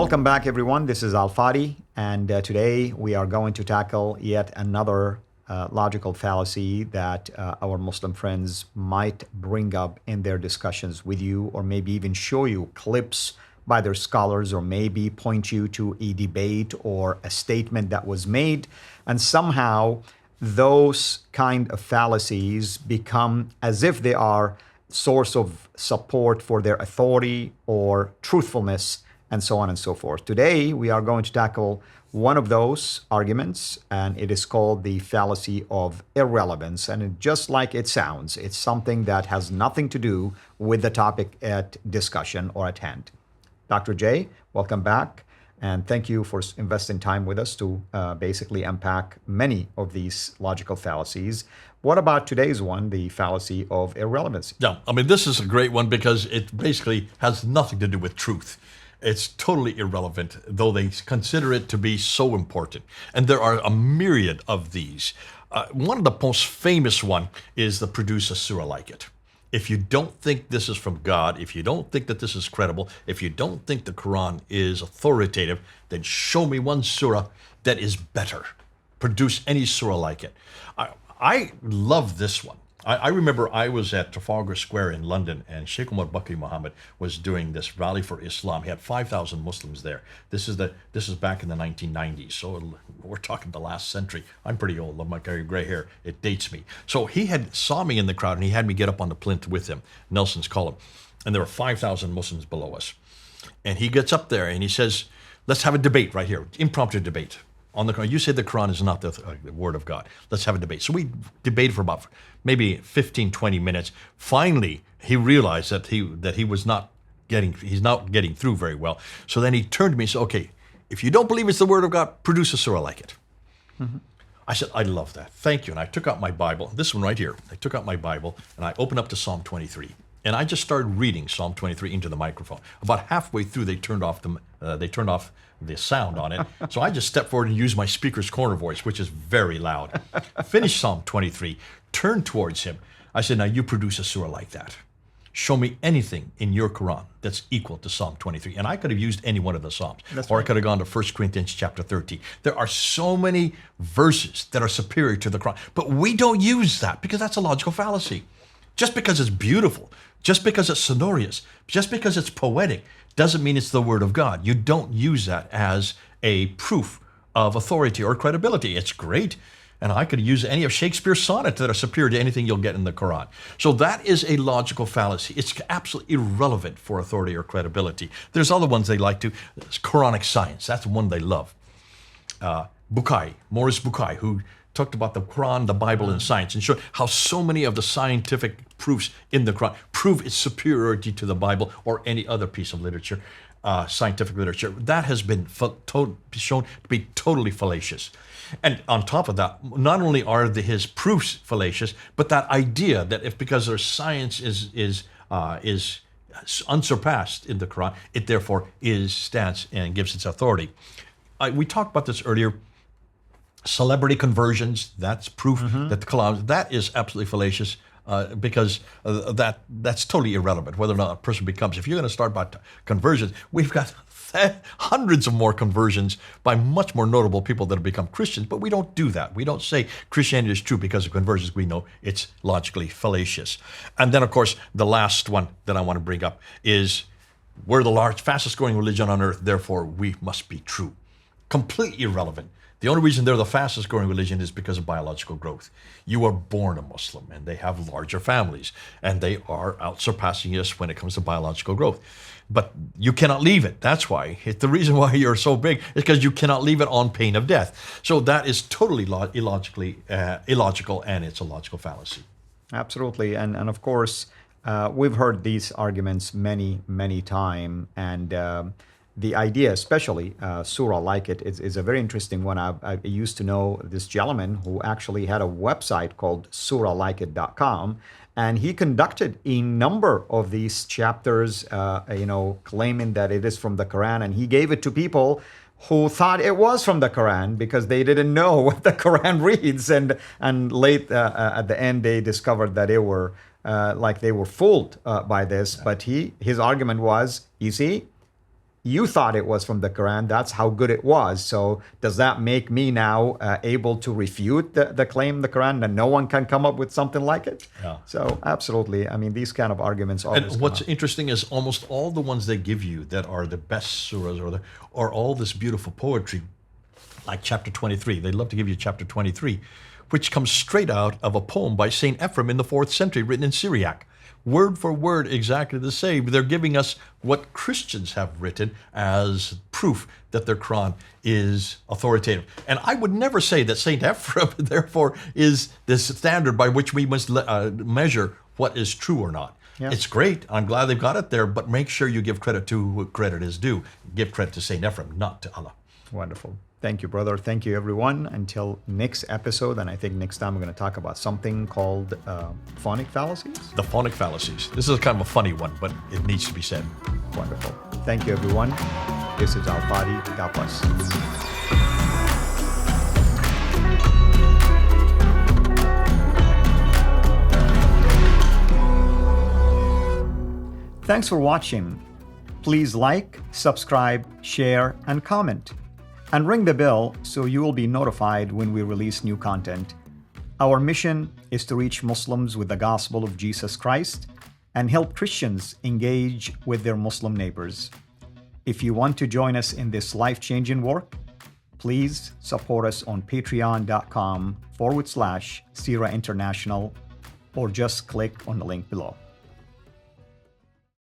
Welcome back, everyone. This is Fadi, and today we are going to tackle yet another logical fallacy that our Muslim friends might bring up in their discussions with you, or maybe even show you clips by their scholars, or maybe point you to a debate or a statement that was made, and somehow those kind of fallacies become as if they are source of support for their authority or truthfulness, and so on and so forth. Today, we are going to tackle one of those arguments, and it is called the fallacy of irrelevance. And just like it sounds, it's something that has nothing to do with the topic at discussion or at hand. Dr. J, welcome back, and thank you for investing time with us to basically unpack many of these logical fallacies. What about today's one, the fallacy of irrelevancy? Yeah, I mean, this is a great one because it basically has nothing to do with truth. It's totally irrelevant, though they consider it to be so important. And there are a myriad of these. One of the most famous one is the produce a surah like it. If you don't think this is from God, if you don't think that this is credible, if you don't think the Quran is authoritative, then show me one surah that is better. Produce any surah like it. I love this one. I remember I was at Trafalgar Square in London, and Sheikh Umar Bakri Muhammad was doing this rally for Islam. He had 5,000 Muslims there. This is back in the 1990s, so we're talking the last century. I'm pretty old. I'm like gray hair. It dates me. So he saw me in the crowd, and he had me get up on the plinth with him, Nelson's column, and there were 5,000 Muslims below us. And he gets up there and he says, "Let's have a debate right here, impromptu debate." On the Quran, you say the Quran is not the word of God. Let's have a debate. So we debated for about maybe 15, 20 minutes. Finally, he realized that he's not getting through very well. So then he turned to me and said, "Okay, if you don't believe it's the word of God, produce a surah like it." Mm-hmm. I said, "I love that. Thank you." And I took out my Bible, this one right here. I took out my Bible and I opened up to Psalm 23. And I just started reading Psalm 23 into the microphone. About halfway through, they turned off the sound on it. So I just stepped forward and used my speaker's corner voice, which is very loud. Finished Psalm 23, turned towards him. I said, "Now you produce a surah like that. Show me anything in your Quran that's equal to Psalm 23. And I could have used any one of the Psalms. Or I could have gone to 1 Corinthians chapter 13. There are so many verses that are superior to the Quran. But we don't use that because that's a logical fallacy. Just because it's beautiful, just because it's sonorous, just because it's poetic, doesn't mean it's the word of God. You don't use that as a proof of authority or credibility. It's great, and I could use any of Shakespeare's sonnets that are superior to anything you'll get in the Quran. So that is a logical fallacy. It's absolutely irrelevant for authority or credibility. There's other ones they like to. Quranic science, that's one they love. Morris Bukai, who talked about the Quran, the Bible, and science, and showed how so many of the scientific proofs in the Quran prove its superiority to the Bible or any other piece of literature, scientific literature. That has been shown to be totally fallacious. And on top of that, not only are his proofs fallacious, but that idea that because their science is unsurpassed in the Quran, it therefore stands and gives its authority. We talked about this earlier. Celebrity conversions, that's proof that the Quran, that is absolutely fallacious because that's totally irrelevant, whether or not a person becomes. If you're going to start by conversions, we've got hundreds of more conversions by much more notable people that have become Christians, but we don't do that. We don't say Christianity is true because of conversions. We know it's logically fallacious. And then, of course, the last one that I want to bring up is we're the fastest growing religion on earth, therefore we must be true. Completely irrelevant. The only reason they're the fastest growing religion is because of biological growth. You are born a Muslim, and they have larger families, and they are out surpassing us when it comes to biological growth. But you cannot leave it. That's why. The reason why you're so big is because you cannot leave it on pain of death. So that is totally illogical, and it's a logical fallacy. Absolutely. And of course, we've heard these arguments many, many times, and the idea, especially surah like it, is a very interesting one. I used to know this gentleman who actually had a website called surahlikeit.com, and he conducted a number of these chapters, claiming that it is from the Quran, and he gave it to people who thought it was from the Quran because they didn't know what the Quran reads, and late at the end they discovered that they were fooled by this. But his argument was, you see, you thought it was from the Quran. That's how good it was. So does that make me now able to refute the claim in the Quran that no one can come up with something like it? Yeah. So absolutely. I mean, these kind of arguments always And what's come up. interesting is almost all the ones they give you that are the best surahs or all this beautiful poetry, like chapter 23. They love to give you chapter 23, which comes straight out of a poem by Saint Ephrem in the 4th century, written in Syriac. Word for word, exactly the same. They're giving us what Christians have written as proof that their Quran is authoritative. And I would never say that Saint Ephrem, therefore, is the standard by which we must measure what is true or not. Yeah. It's great. I'm glad they've got it there, but make sure you give credit to who credit is due. Give credit to Saint Ephrem, not to Allah. Wonderful. Thank you, brother. Thank you, everyone. Until next episode, and I think next time we're going to talk about something called phonic fallacies. The phonic fallacies. This is kind of a funny one, but it needs to be said. Wonderful. Thank you, everyone. This is Fadi. God bless. Thanks for watching. Please like, subscribe, share, and comment. And ring the bell so you will be notified when we release new content. Our mission is to reach Muslims with the gospel of Jesus Christ and help Christians engage with their Muslim neighbors. If you want to join us in this life-changing work, please support us on patreon.com/CIRA International or just click on the link below.